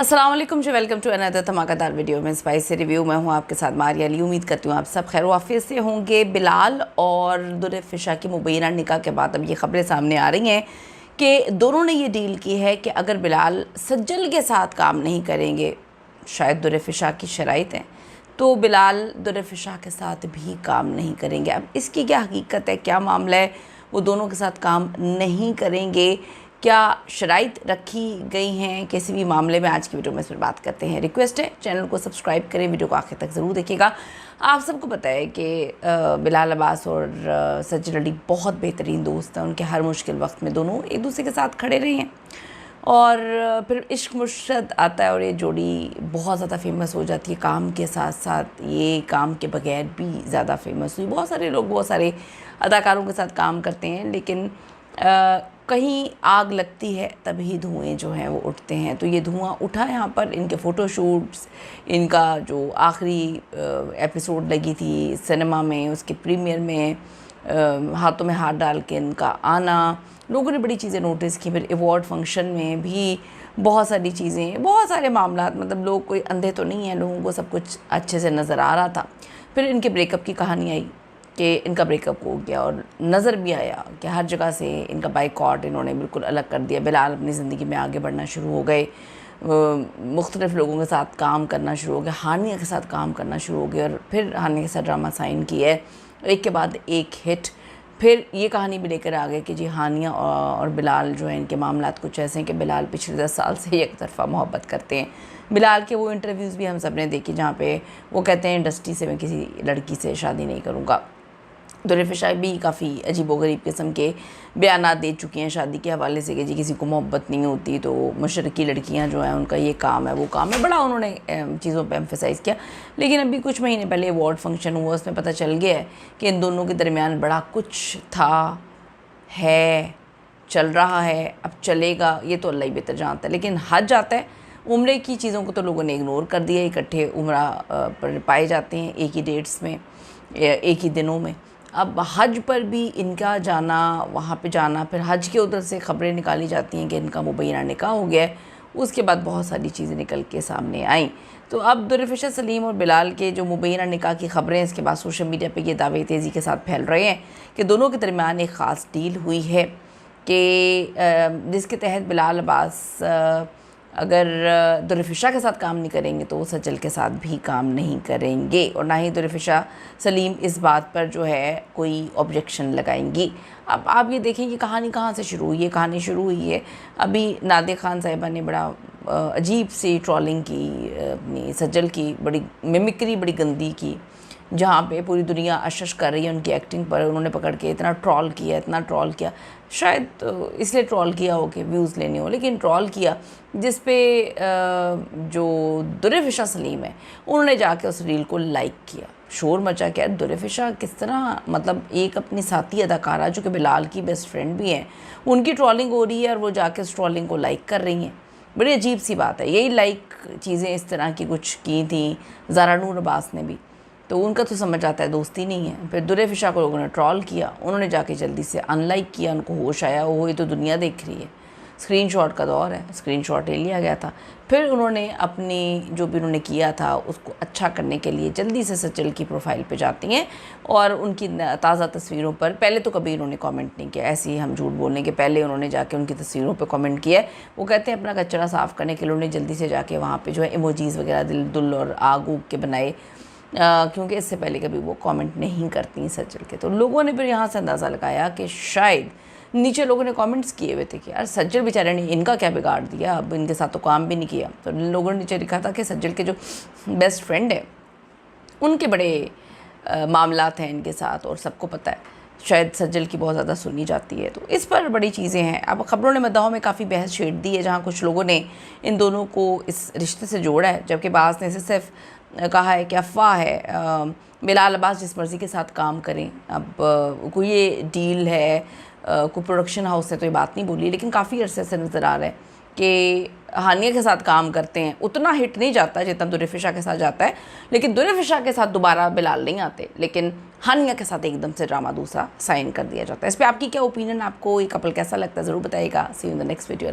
अस्सलाम वालेकुम जी, welcome to another धमाकेदार वीडियो में स्पाइसी रिव्यू। मैं हूँ आपके साथ मारिया अली। उम्मीद करती हूँ आप सब खैर वाफियत से होंगे। बिलाल और दुरफ़िशा की मुबैना निकाह के बाद अब ये खबरें सामने आ रही हैं कि दोनों ने ये डील की है कि अगर बिलाल सज्जल के साथ काम नहीं करेंगे, शायद दुरफ़िशा की शराइत हैं, तो बिलाल दुरफ़िशा के साथ भी काम नहीं करेंगे। अब इसकी क्या हकीकत है, क्या मामला है, वो दोनों के साथ काम नहीं करेंगे, क्या शराइत रखी गई हैं, किसी भी मामले में आज की वीडियो में इस पर बात करते हैं। रिक्वेस्ट है चैनल को सब्सक्राइब करें, वीडियो को आखिर तक ज़रूर देखिएगा। आप सबको पता है कि बिलाल अब्बास और सज्जल अली बहुत बेहतरीन दोस्त हैं। उनके हर मुश्किल वक्त में दोनों एक दूसरे के साथ खड़े रहे हैं और फिर इश्क मुर्शद आता है और ये जोड़ी बहुत ज़्यादा फेमस हो जाती है। काम के साथ साथ ये काम के बगैर भी ज़्यादा फेमस हुई। बहुत सारे लोग बहुत सारे अदाकारों के साथ काम करते हैं, लेकिन कहीं आग लगती है तभी धुएं जो हैं वो उठते हैं। तो ये धुआं उठा यहाँ पर इनके फ़ोटोशूट्स, इनका जो आखिरी एपिसोड लगी थी सिनेमा में, उसके प्रीमियर में हाथों में हाथ डाल के इनका आना, लोगों ने बड़ी चीज़ें नोटिस की। फिर अवार्ड फंक्शन में भी बहुत सारी चीज़ें, बहुत सारे मामला, मतलब लोग कोई अंधे तो नहीं हैं, लोगों को सब कुछ अच्छे से नज़र आ रहा था। फिर इनके ब्रेकअप की कहानी आई कि इनका ब्रेकअप हो गया और नज़र भी आया कि हर जगह से इनका बाइकआउट इन्होंने बिल्कुल अलग कर दिया। बिलाल अपनी ज़िंदगी में आगे बढ़ना शुरू हो गए, मुख्तलिफ़ लोगों के साथ काम करना शुरू हो गया, हानिया के साथ काम करना शुरू हो गया और फिर हानिया के साथ ड्रामा साइन किया है, एक के बाद एक हिट। फिर ये कहानी भी लेकर आ गए कि जी हानिया और बिलाल जो है इनके मामलात कुछ ऐसे हैं कि बिलाल पिछले 10 साल से एक तरफ़ा मोहब्बत करते हैं। बिलाल के वो इंटरव्यूज़ भी हम सब ने देखे जहाँ पे वो कहते हैं इंडस्ट्री से मैं किसी लड़की से शादी नहीं करूँगा। दुरफ़िशा भी काफ़ी अजीबोगरीब किस्म के बयानात दे चुकी हैं शादी के हवाले से कि जी किसी को मोहब्बत नहीं होती तो मशरक़ी लड़कियां जो हैं उनका ये काम है वो काम है। बड़ा उन्होंने चीज़ों पे एम्फेसाइज़ किया। लेकिन अभी कुछ महीने पहले अवार्ड फंक्शन हुआ, उसमें पता चल गया है कि इन दोनों के दरमियान बड़ा कुछ था, है, चल रहा है, अब चलेगा ये तो अल्लाह ही बेहतर जानता है। लेकिन हज जाता है, उम्रे की चीज़ों को तो लोगों ने इग्नोर कर दिया। इकट्ठे उम्रा पर पाए जाते हैं एक ही डेट्स में, एक ही दिनों में। अब हज पर भी इनका जाना, वहाँ पे जाना, फिर हज के उधर से ख़बरें निकाली जाती हैं कि इनका मुबैना निकाह हो गया है। उसके बाद बहुत सारी चीज़ें निकल के सामने आईं। तो अब दुरफ़िशा सलीम और बिलाल के जो मुबैना निकाह की ख़बरें इसके बाद सोशल मीडिया पे ये दावे तेज़ी के साथ फैल रहे हैं कि दोनों के दरमियान एक ख़ास डील हुई है कि जिसके तहत बिलाल अब्बास अगर दुरफ़िशा के साथ काम नहीं करेंगे तो वो सज्जल के साथ भी काम नहीं करेंगे और ना ही दुरफ़िशा सलीम इस बात पर जो है कोई ऑब्जेक्शन लगाएंगी। अब आप ये देखें ये कहानी कहाँ से शुरू हुई है। कहानी शुरू हुई है अभी नादिया खान साहिबा ने बड़ा अजीब सी ट्रोलिंग की, अपनी सज्जल की बड़ी मिमिक्री बड़ी गंदी की, जहाँ पे पूरी दुनिया अशश कर रही है उनकी एक्टिंग पर। उन्होंने पकड़ के इतना ट्रोल किया, इतना ट्रोल किया, शायद तो इसलिए ट्रोल किया हो कि व्यूज़ लेने हो, लेकिन ट्रोल किया जिस पे जो दुरफ़िशा सलीम है उन्होंने जाके उस रील को लाइक किया, शोर मचा के। दुरफ़िशा किस तरह, मतलब एक अपनी साथी अदाकारा जो कि बिलाल की बेस्ट फ्रेंड भी हैं, उनकी ट्रोलिंग हो रही है और वो जाके उस ट्रोलिंग को लाइक कर रही हैं। बड़ी अजीब सी बात है। यही लाइक चीज़ें इस तरह की कुछ की थी ज़ारा नूर अब्बास ने भी, तो उनका तो समझ आता है दोस्ती नहीं है। फिर दुरफ़िशा को लोगों ने ट्रोल किया, उन्होंने जाके जल्दी से अनलाइक किया, उनको होश आया, वो ये तो दुनिया देख रही है, स्क्रीनशॉट का दौर है, स्क्रीनशॉट ले लिया गया था। फिर उन्होंने अपनी जो भी उन्होंने किया था उसको अच्छा करने के लिए जल्दी से सज्जल की प्रोफाइल पे जाती हैं और उनकी ताज़ा तस्वीरों पर, पहले तो कभी उन्होंने कमेंट नहीं किया, ऐसे ही हम झूठ बोलने के पहले उन्होंने जाके उनकी तस्वीरों पे कमेंट किया है। वो कहते हैं अपना कचरा साफ़ करने के लिए उन्होंने जल्दी से जाके वहाँ पे जो है इमोजीज़ वगैरह दिल दुल और आग उग के बनाए, क्योंकि इससे पहले कभी वो कमेंट नहीं करती सज्जल के। तो लोगों ने फिर यहाँ से अंदाज़ा लगाया कि शायद नीचे लोगों ने कमेंट्स किए हुए थे कि यार सज्जल बेचारे ने इनका क्या बिगाड़ दिया, अब इनके साथ तो काम भी नहीं किया। तो लोगों ने नीचे लिखा था कि सज्जल के जो बेस्ट फ्रेंड है उनके बड़े मामलात हैं इनके साथ और सबको पता है, शायद सज्जल की बहुत ज़्यादा सुनी जाती है। तो इस पर बड़ी चीज़ें हैं। अब ख़बरों ने मद्दाहों में काफ़ी बहस छेड़ दी है, जहाँ कुछ लोगों ने इन दोनों को इस रिश्ते से जोड़ा है, जबकि बाज़ ने सिर्फ कहा है कि अफवाह है, बिलाल अब्बास जिस मर्ज़ी के साथ काम करें। अब कोई ये डील है, कोई प्रोडक्शन हाउस ने तो ये बात नहीं बोली, लेकिन काफ़ी अरसे से नज़र आ रहा है कि हानिया के साथ काम करते हैं। उतना हिट नहीं जाता जितना दुरफ़िशा के साथ जाता है, लेकिन दुरफ़िशा के साथ दोबारा बिलाल नहीं आते, लेकिन हानिया के साथ एकदम से ड्रामा दूसरा साइन कर दिया जाता है। इस पर आपकी क्या ओपिनियन, आपको ये कपल कैसा लगता है ज़रूर बताइएगा। See you in the next video.